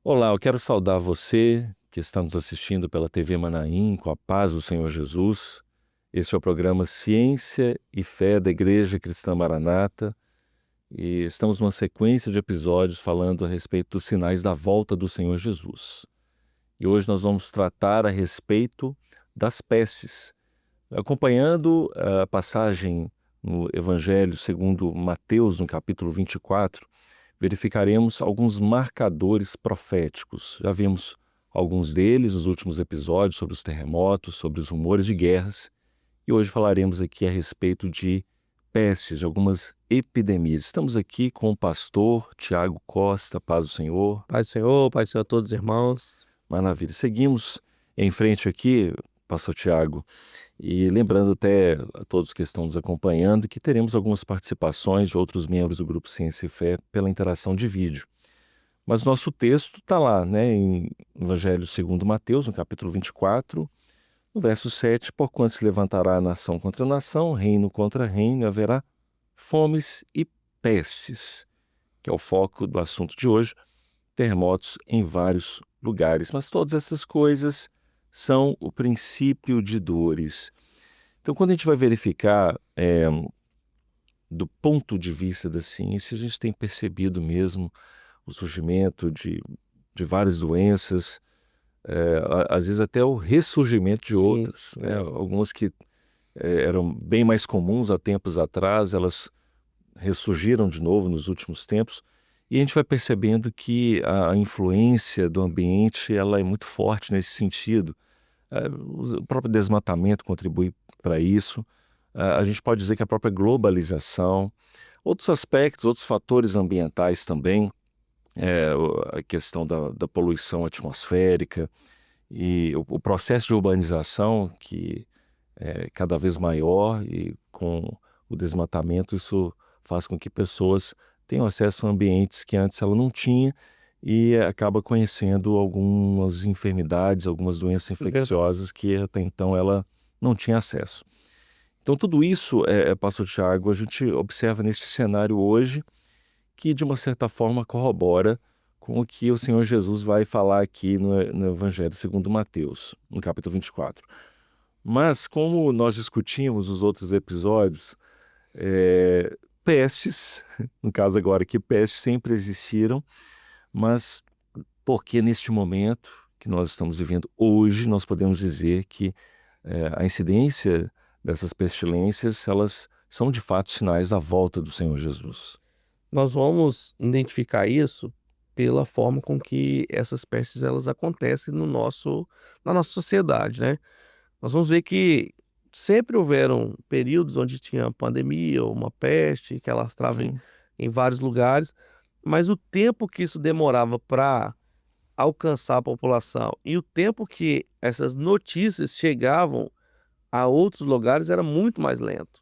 Olá, eu quero saudar você que está nos assistindo pela TV Manaim, com a paz do Senhor Jesus. Este é o programa Ciência e Fé da Igreja Cristã Maranata e estamos numa sequência de episódios falando a respeito dos sinais da volta do Senhor Jesus. E hoje nós vamos tratar a respeito das pestes, acompanhando a passagem no Evangelho segundo Mateus, no capítulo 24. Verificaremos alguns marcadores proféticos. Já vimos alguns deles nos últimos episódios sobre os terremotos, sobre os rumores de guerras, e hoje falaremos aqui a respeito de pestes, de algumas epidemias. Estamos aqui com o pastor Tiago Costa, paz do Senhor. Paz do Senhor a todos os irmãos. Maravilha. Seguimos em frente aqui, pastor Tiago, e lembrando até a todos que estão nos acompanhando que teremos algumas participações de outros membros do Grupo Ciência e Fé pela interação de vídeo. Mas nosso texto está lá, né, em Evangelho segundo Mateus, no capítulo 24, no verso 7, porquanto se levantará nação contra nação, reino contra reino, e haverá fomes e pestes, que é o foco do assunto de hoje, terremotos em vários lugares. Mas todas essas coisas são o princípio de dores. Então, quando a gente vai verificar do ponto de vista da ciência, a gente tem percebido mesmo o surgimento de várias doenças, às vezes até o ressurgimento de Sim, outras, né? Algumas que eram bem mais comuns há tempos atrás, elas ressurgiram de novo nos últimos tempos, e a gente vai percebendo que a influência do ambiente ela é muito forte nesse sentido. O próprio desmatamento contribui para isso. A gente pode dizer que a própria globalização, outros aspectos, outros fatores ambientais também, a questão da poluição atmosférica e o processo de urbanização que é cada vez maior, e com o desmatamento isso faz com que pessoas tenham acesso a ambientes que antes ela não tinha e acaba conhecendo algumas enfermidades, algumas doenças verdade. infecciosas que até então ela não tinha acesso. Então tudo isso, pastor Tiago, a gente observa neste cenário hoje que de uma certa forma corrobora com o que o Senhor Jesus vai falar aqui no Evangelho segundo Mateus, no capítulo 24. Mas como nós discutimos nos outros episódios, pestes, no caso agora que pestes sempre existiram, mas porque neste momento que nós estamos vivendo hoje, nós podemos dizer que a incidência dessas pestilências, elas são de fato sinais da volta do Senhor Jesus. Nós vamos identificar isso pela forma com que essas pestes elas acontecem na nossa sociedade, né. Nós vamos ver que sempre houveram períodos onde tinha pandemia ou uma peste que alastrava em Sim, em vários lugares, mas o tempo que isso demorava para alcançar a população e o tempo que essas notícias chegavam a outros lugares era muito mais lento.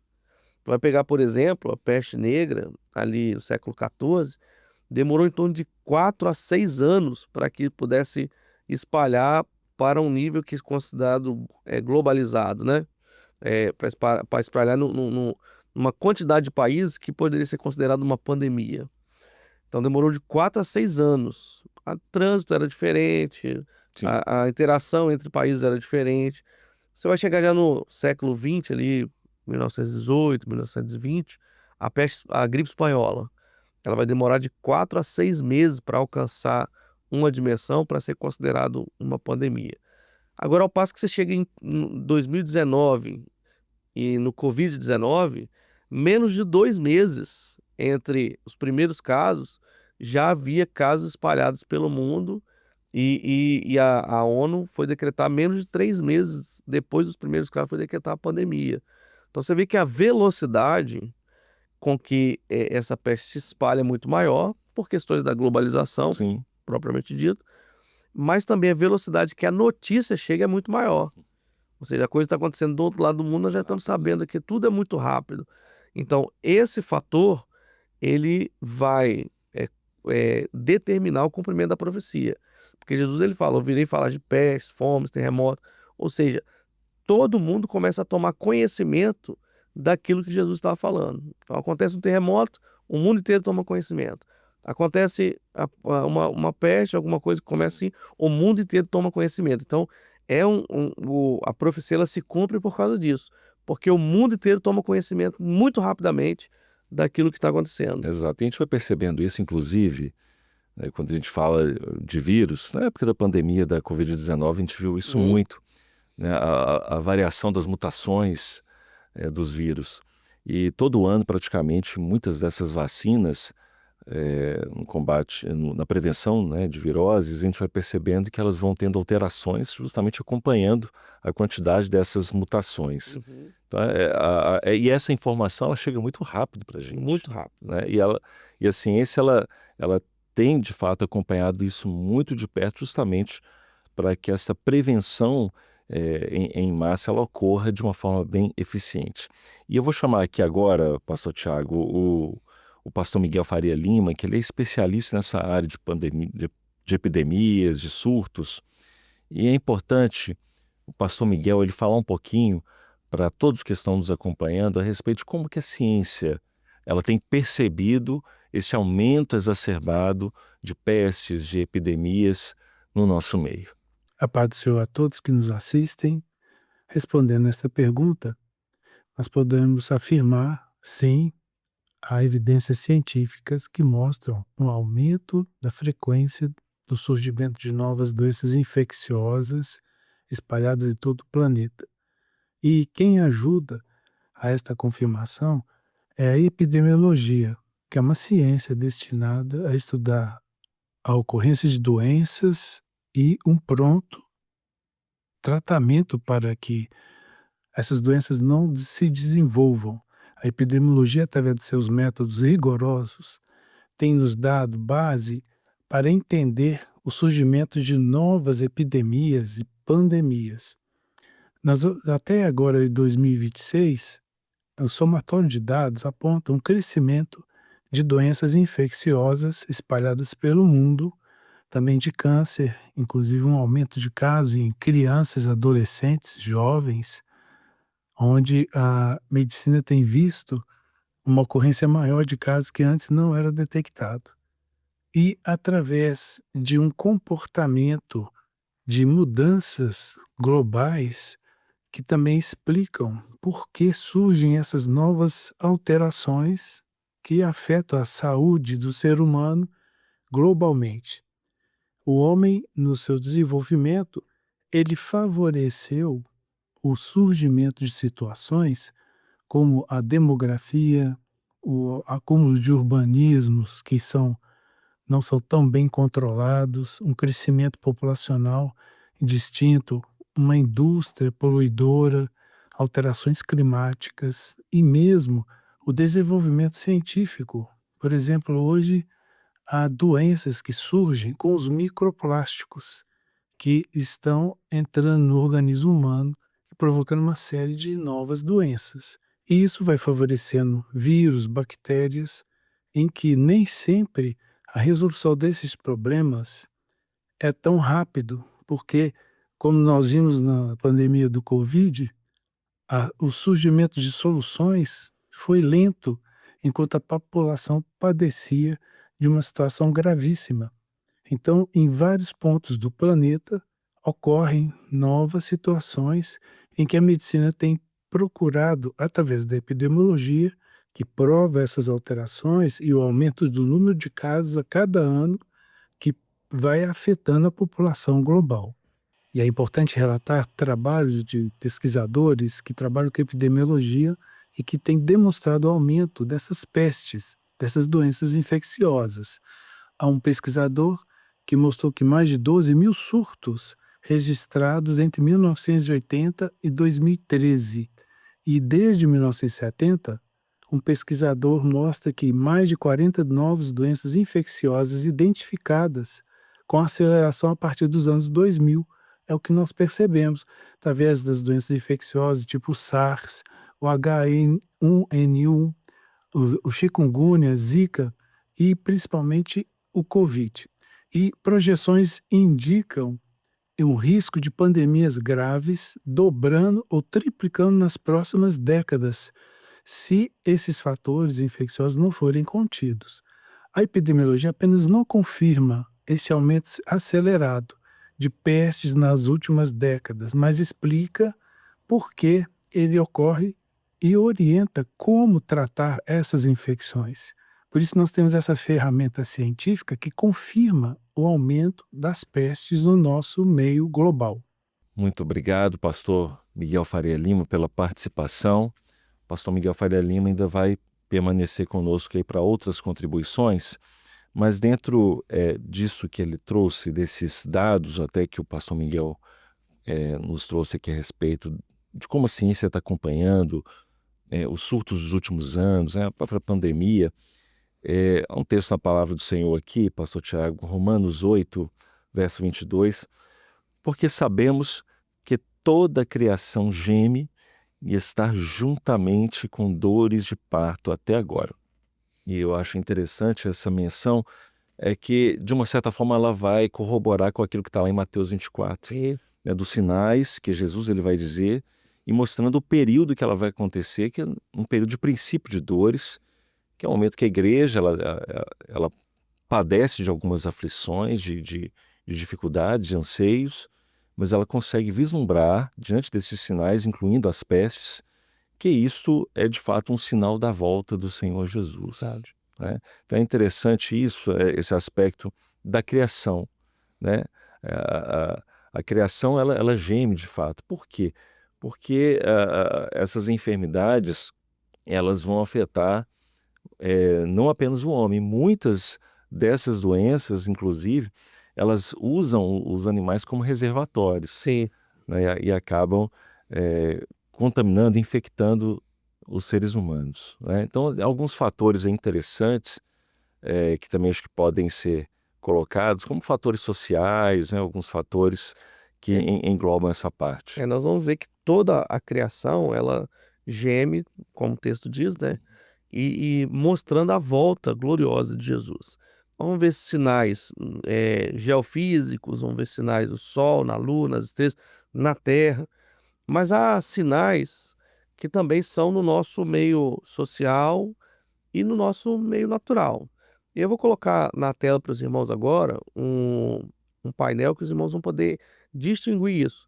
Vai pegar, por exemplo, a peste negra, ali no século XIV, demorou em torno de 4 a 6 anos para que pudesse espalhar para um nível que é considerado, globalizado, né, para espalhar numa quantidade de países que poderia ser considerado uma pandemia. Então demorou de 4 a 6 anos. O trânsito era diferente, sim. a interação entre países era diferente. Você vai chegar já no século XX ali, 1918, 1920, a gripe espanhola, ela vai demorar de 4 a 6 meses para alcançar uma dimensão para ser considerado uma pandemia. Agora ao passo que você chega em 2019 e no Covid-19, menos de 2 meses entre os primeiros casos, já havia casos espalhados pelo mundo e a ONU foi decretar menos de 3 meses depois dos primeiros casos, foi decretar a pandemia. Então você vê que a velocidade com que, essa peste se espalha é muito maior, por questões da globalização, Sim, propriamente dito, mas também a velocidade que a notícia chega é muito maior. Ou seja, a coisa está acontecendo do outro lado do mundo, nós já estamos sabendo que tudo é muito rápido. Então, esse fator, ele vai, determinar o cumprimento da profecia. Porque Jesus ele fala: "Eu virei falar de pestes, fomes, terremotos", ou seja, todo mundo começa a tomar conhecimento daquilo que Jesus estava falando. Então acontece um terremoto, o mundo inteiro toma conhecimento. Acontece uma peste, alguma coisa que começa Sim. assim, o mundo inteiro toma conhecimento. Então, a profecia ela se cumpre por causa disso, porque o mundo inteiro toma conhecimento muito rapidamente daquilo que está acontecendo. Exato. E a gente foi percebendo isso, inclusive, quando a gente fala de vírus, na época da pandemia da Covid-19, a gente viu isso Uhum, muito, né? A variação das mutações dos vírus. E todo ano, praticamente, muitas dessas vacinas, no combate, na prevenção, né, de viroses, a gente vai percebendo que elas vão tendo alterações, justamente acompanhando a quantidade dessas mutações. uhum. Então, e essa informação ela chega muito rápido para a gente, Muito rápido. né? E a ciência ela tem de fato acompanhado isso muito de perto, justamente para que essa prevenção em massa ela ocorra de uma forma bem eficiente. E eu vou chamar aqui agora, Pastor Tiago, o pastor Miguel Faria Lima, que ele é especialista nessa área de pandemia, de epidemias, de surtos, e é importante o pastor Miguel ele falar um pouquinho para todos que estão nos acompanhando a respeito de como que a ciência ela tem percebido esse aumento exacerbado de pestes, de epidemias no nosso meio. A paz do Senhor a todos que nos assistem. Respondendo esta pergunta, nós podemos afirmar, sim, há evidências científicas que mostram um aumento da frequência do surgimento de novas doenças infecciosas espalhadas em todo o planeta. E quem ajuda a esta confirmação é a epidemiologia, que é uma ciência destinada a estudar a ocorrência de doenças e um pronto tratamento para que essas doenças não se desenvolvam. A epidemiologia, através de seus métodos rigorosos, tem nos dado base para entender o surgimento de novas epidemias e pandemias. Até agora, em 2026, o somatório de dados aponta um crescimento de doenças infecciosas espalhadas pelo mundo, também de câncer, inclusive um aumento de casos em crianças, adolescentes, jovens, onde a medicina tem visto uma ocorrência maior de casos que antes não era detectado. E através de um comportamento de mudanças globais que também explicam por que surgem essas novas alterações que afetam a saúde do ser humano globalmente. O homem, no seu desenvolvimento, ele favoreceu o surgimento de situações como a demografia, o acúmulo de urbanismos que não são tão bem controlados, um crescimento populacional distinto, uma indústria poluidora, alterações climáticas e mesmo o desenvolvimento científico. Por exemplo, hoje há doenças que surgem com os microplásticos que estão entrando no organismo humano e provocando uma série de novas doenças. E isso vai favorecendo vírus, bactérias, em que nem sempre a resolução desses problemas é tão rápido, porque, como nós vimos na pandemia do Covid, o surgimento de soluções foi lento, enquanto a população padecia de uma situação gravíssima. Então, em vários pontos do planeta, ocorrem novas situações em que a medicina tem procurado, através da epidemiologia, que prova essas alterações e o aumento do número de casos a cada ano, que vai afetando a população global. E é importante relatar trabalhos de pesquisadores que trabalham com epidemiologia e que têm demonstrado o aumento dessas pestes, dessas doenças infecciosas. Há um pesquisador que mostrou que mais de 12.000 surtos registrados entre 1980 e 2013. E desde 1970, um pesquisador mostra que mais de 40 novas doenças infecciosas identificadas com aceleração a partir dos anos 2000. É o que nós percebemos através das doenças infecciosas tipo SARS, o H1N1, o chikungunya, Zika e principalmente o Covid. E projeções indicam um risco de pandemias graves dobrando ou triplicando nas próximas décadas, se esses fatores infecciosos não forem contidos. A epidemiologia apenas não confirma esse aumento acelerado de pestes nas últimas décadas, mas explica por que ele ocorre e orienta como tratar essas infecções. Por isso nós temos essa ferramenta científica que confirma o aumento das pestes no nosso meio global. Muito obrigado, pastor Miguel Faria Lima, pela participação. Pastor Miguel Faria Lima ainda vai permanecer conosco aí para outras contribuições, mas dentro disso que ele trouxe, desses dados até que o pastor Miguel nos trouxe aqui a respeito de como a ciência está acompanhando os surtos dos últimos anos, a própria pandemia, há um texto na palavra do Senhor aqui, pastor Tiago, Romanos 8, verso 22, porque sabemos que toda a criação geme e está juntamente com dores de parto até agora. E eu acho interessante essa menção, que de uma certa forma ela vai corroborar com aquilo que está lá em Mateus 24, Sim. dos sinais que Jesus ele vai dizer e mostrando o período que ela vai acontecer, que é um período de princípio de dores, que é um momento que a igreja ela padece de algumas aflições, de dificuldades, de anseios, mas ela consegue vislumbrar, diante desses sinais, incluindo as pestes, que isso é de fato um sinal da volta do Senhor Jesus. Verdade. Né? Então é interessante isso, esse aspecto da criação. Né? A criação ela geme de fato. Por quê? Porque essas enfermidades elas vão afetar não apenas o homem. Muitas dessas doenças, inclusive, elas usam os animais como reservatórios, Sim. né? E acabam contaminando, infectando os seres humanos. Né? Então, alguns fatores interessantes que também acho que podem ser colocados como fatores sociais, né? Alguns fatores que englobam essa parte. Nós vamos ver que toda a criação, ela geme, como o texto diz, né? E mostrando a volta gloriosa de Jesus. Vamos ver sinais geofísicos, vamos ver sinais do Sol, na Lua, nas estrelas, na Terra. Mas há sinais que também são no nosso meio social e no nosso meio natural. E eu vou colocar na tela para os irmãos agora um painel que os irmãos vão poder distinguir isso.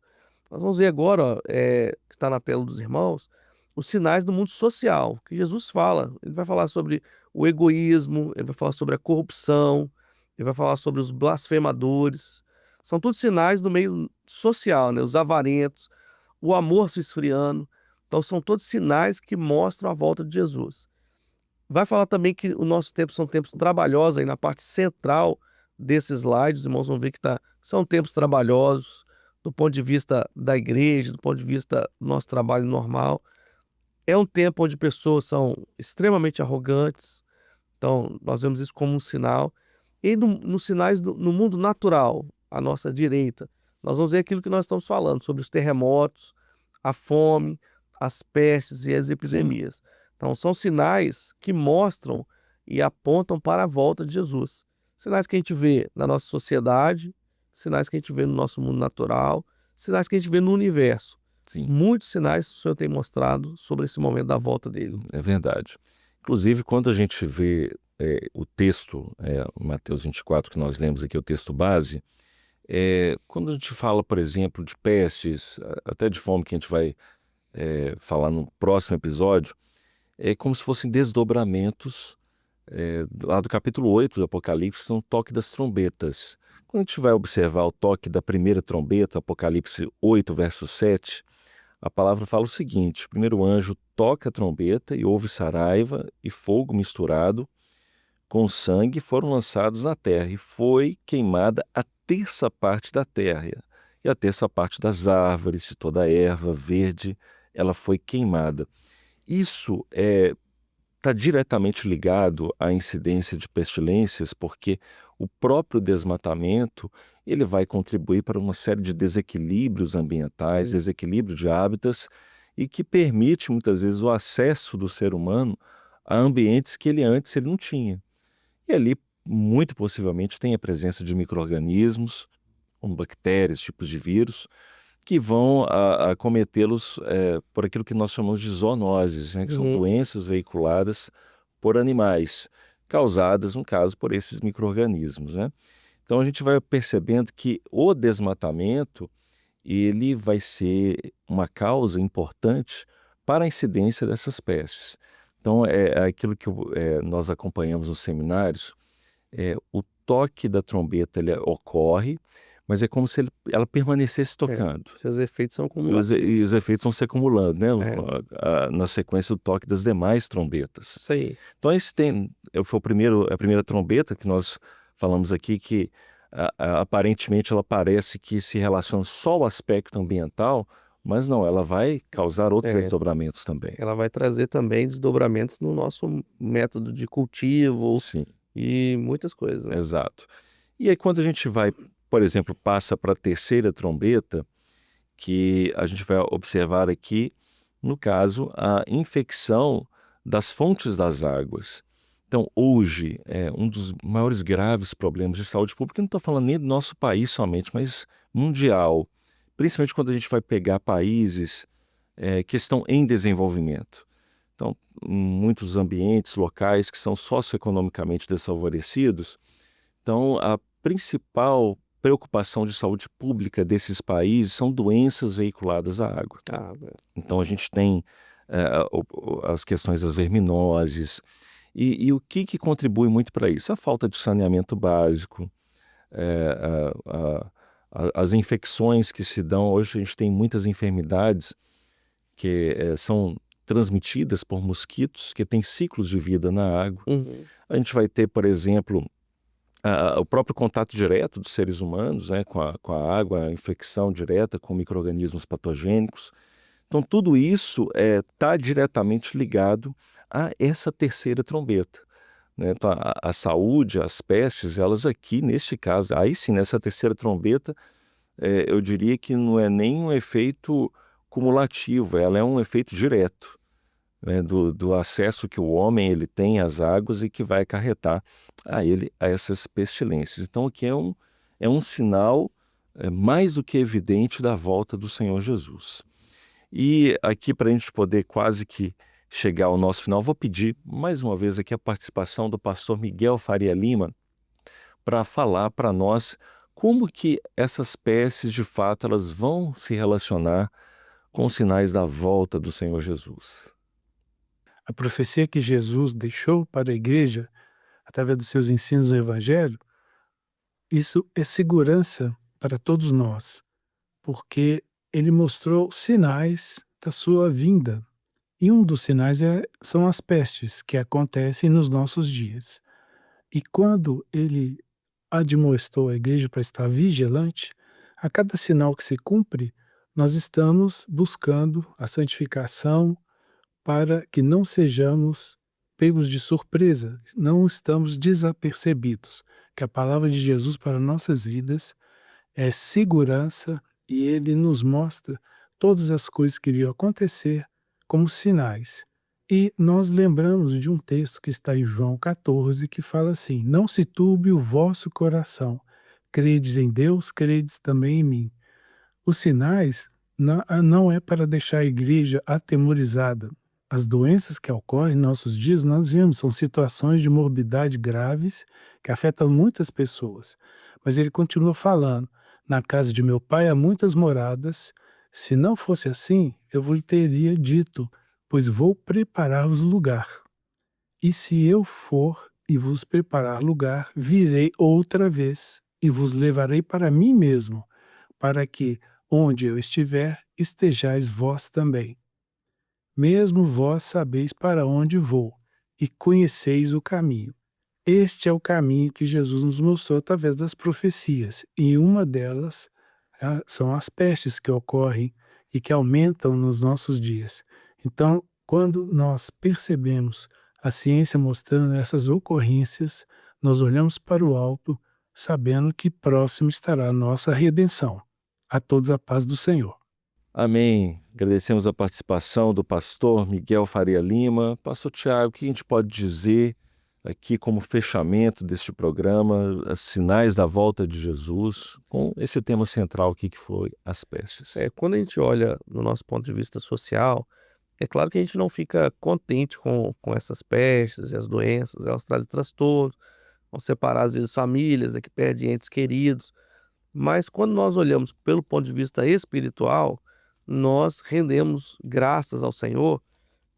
Nós vamos ver agora, que está na tela dos irmãos, os sinais do mundo social, que Jesus fala. Ele vai falar sobre o egoísmo, ele vai falar sobre a corrupção, ele vai falar sobre os blasfemadores. São todos sinais do meio social, né? Os avarentos, o amor se esfriando. Então são todos sinais que mostram a volta de Jesus. Vai falar também que o nosso tempo são tempos trabalhosos, aí na parte central desses slides, os irmãos vão ver que são tempos trabalhosos, do ponto de vista da igreja, do ponto de vista do nosso trabalho normal. É um tempo onde pessoas são extremamente arrogantes, então nós vemos isso como um sinal. E nos sinais no mundo natural, à nossa direita, nós vamos ver aquilo que nós estamos falando, sobre os terremotos, a fome, as pestes e as epidemias. Então são sinais que mostram e apontam para a volta de Jesus. Sinais que a gente vê na nossa sociedade, sinais que a gente vê no nosso mundo natural, sinais que a gente vê no universo. Sim. Muitos sinais o Senhor tem mostrado sobre esse momento da volta dele. É verdade. Inclusive, quando a gente vê o texto, Mateus 24, que nós lemos aqui, o texto base, quando a gente fala, por exemplo, de pestes, até de fome, que a gente vai falar no próximo episódio, é como se fossem desdobramentos lá do capítulo 8 do Apocalipse, no toque das trombetas. Quando a gente vai observar o toque da primeira trombeta, Apocalipse 8, verso 7, a palavra fala o seguinte: o primeiro anjo toca a trombeta e houve saraiva e fogo misturado com sangue foram lançados na terra e foi queimada a terça parte da terra e a terça parte das árvores, de toda a erva verde, ela foi queimada. Isso está diretamente ligado à incidência de pestilências, porque o próprio desmatamento ele vai contribuir para uma série de desequilíbrios ambientais, Sim. desequilíbrio de hábitats, e que permite muitas vezes o acesso do ser humano a ambientes que ele antes não tinha. E ali, muito possivelmente, tem a presença de micro-organismos, como bactérias, tipos de vírus, que vão acometê-los por aquilo que nós chamamos de zoonoses, né, que são Uhum. doenças veiculadas por animais. causadas, no caso, por esses micro-organismos, né? Então a gente vai percebendo que o desmatamento ele vai ser uma causa importante para a incidência dessas pestes. Então é aquilo que nós acompanhamos nos seminários, o toque da trombeta ele ocorre, mas é como se ela permanecesse tocando. Seus efeitos são E cumulativos. os efeitos vão se acumulando, né? É. Na sequência do toque das demais trombetas. Isso aí. Então foi a primeira trombeta que nós falamos aqui que aparentemente ela parece que se relaciona só ao aspecto ambiental, mas não, ela vai causar outros desdobramentos também. Ela vai trazer também desdobramentos no nosso método de cultivo Sim, e muitas coisas, né? exato. E aí quando a gente vai, por exemplo, passa para a terceira trombeta, que a gente vai observar aqui, no caso, a infecção das fontes das águas. Então, hoje, um dos maiores graves problemas de saúde pública, não estou falando nem do nosso país somente, mas mundial, principalmente quando a gente vai pegar países que estão em desenvolvimento. Então, muitos ambientes locais que são socioeconomicamente desfavorecidos. Então, a principal preocupação de saúde pública desses países são doenças veiculadas à água. Então a gente tem as questões das verminoses e o que contribui muito para isso? A falta de saneamento básico, as infecções que se dão. Hoje a gente tem muitas enfermidades que são transmitidas por mosquitos que têm ciclos de vida na água. A gente vai ter, por exemplo, o próprio contato direto dos seres humanos, né, com a água, a infecção direta com micro-organismos patogênicos. Então, tudo isso está diretamente ligado a essa terceira trombeta, né? Então, a saúde, as pestes, elas aqui, neste caso, aí sim, nessa terceira trombeta, eu diria que não é nem um efeito cumulativo, ela é um efeito direto, né, do acesso que o homem ele tem às águas e que vai acarretar a essas pestilências. Então aqui é um sinal mais do que evidente da volta do Senhor Jesus. E aqui, para a gente poder quase que chegar ao nosso final, vou pedir mais uma vez aqui a participação do pastor Miguel Faria Lima para falar para nós como que essas pestes de fato elas vão se relacionar com os sinais da volta do Senhor Jesus. A profecia que Jesus deixou para a igreja, através dos seus ensinos no Evangelho, isso é segurança para todos nós, porque ele mostrou sinais da sua vinda. E um dos sinais são as pestes que acontecem nos nossos dias. E quando ele admoestou a igreja para estar vigilante, a cada sinal que se cumpre, nós estamos buscando a santificação, para que não sejamos pegos de surpresa, não estamos desapercebidos. Que a palavra de Jesus para nossas vidas é segurança e ele nos mostra todas as coisas que iriam acontecer como sinais. E nós lembramos de um texto que está em João 14 que fala assim: não se turbe o vosso coração, credes em Deus, credes também em mim. Os sinais não é para deixar a igreja atemorizada. As doenças que ocorrem em nossos dias, nós vemos, são situações de morbidade graves que afetam muitas pessoas. Mas ele continua falando: na casa de meu pai há muitas moradas, se não fosse assim, eu vos teria dito, pois vou preparar-vos lugar. E se eu for e vos preparar lugar, virei outra vez e vos levarei para mim mesmo, para que, onde eu estiver, estejais vós também. Mesmo vós sabeis para onde vou, e conheceis o caminho. Este é o caminho que Jesus nos mostrou através das profecias, e uma delas são as pestes que ocorrem e que aumentam nos nossos dias. Então, quando nós percebemos a ciência mostrando essas ocorrências, nós olhamos para o alto, sabendo que próximo estará a nossa redenção. A todos a paz do Senhor. Amém. Agradecemos a participação do pastor Miguel Faria Lima. Pastor Tiago, o que a gente pode dizer aqui como fechamento deste programa, os sinais da volta de Jesus, com esse tema central aqui que foi as pestes? Quando a gente olha no nosso ponto de vista social, É claro que a gente não fica contente com essas pestes e as doenças, elas trazem transtorno, vão separar às vezes famílias, né, que perdem entes queridos, mas quando nós olhamos pelo ponto de vista espiritual, nós rendemos graças ao Senhor,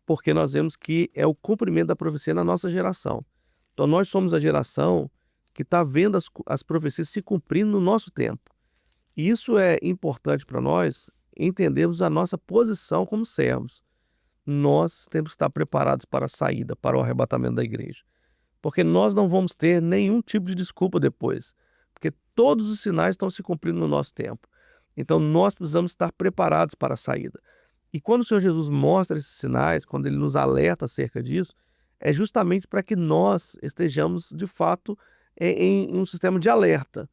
porque nós vemos que é o cumprimento da profecia na nossa geração. Então nós somos a geração que está vendo as profecias se cumprindo no nosso tempo. E isso é importante para nós entendermos a nossa posição como servos. Nós temos que estar preparados para a saída, para o arrebatamento da igreja. Porque nós não vamos ter nenhum tipo de desculpa depois, porque todos os sinais estão se cumprindo no nosso tempo. Então nós precisamos estar preparados para a saída. E quando o Senhor Jesus mostra esses sinais, quando ele nos alerta acerca disso, é justamente para que nós estejamos de fato em um sistema de alerta,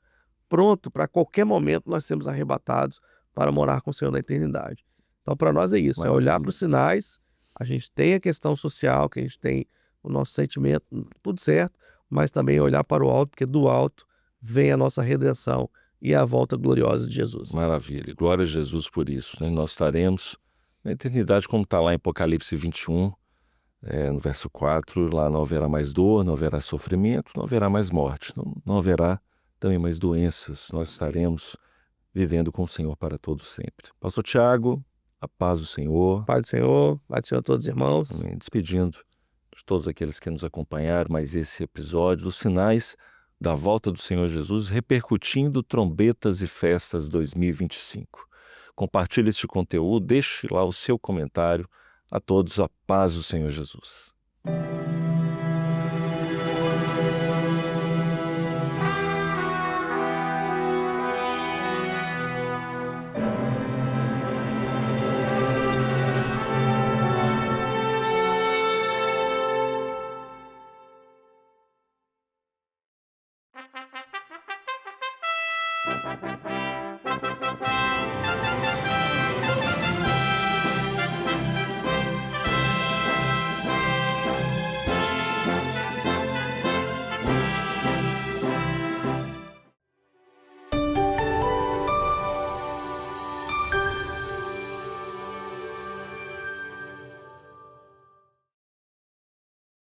pronto para qualquer momento nós sermos arrebatados para morar com o Senhor na eternidade. Então para nós é isso, é olhar para os sinais, a gente tem a questão social, que a gente tem o nosso sentimento, tudo certo, mas também olhar para o alto, porque do alto vem a nossa redenção e a volta gloriosa de Jesus. Maravilha. Glória a Jesus por isso, né? Nós estaremos na eternidade, como está lá em Apocalipse 21, no verso 4, lá não haverá mais dor, não haverá sofrimento, não haverá mais morte, não haverá também mais doenças. Nós estaremos vivendo com o Senhor para todo sempre. Pastor Tiago, a paz do Senhor. Pai do Senhor a todos os irmãos. Amém. Despedindo de todos aqueles que nos acompanharam, mais esse episódio, os sinais da volta do Senhor Jesus, repercutindo trombetas e festas 2025. Compartilhe este conteúdo, deixe lá o seu comentário. A todos, a paz do Senhor Jesus.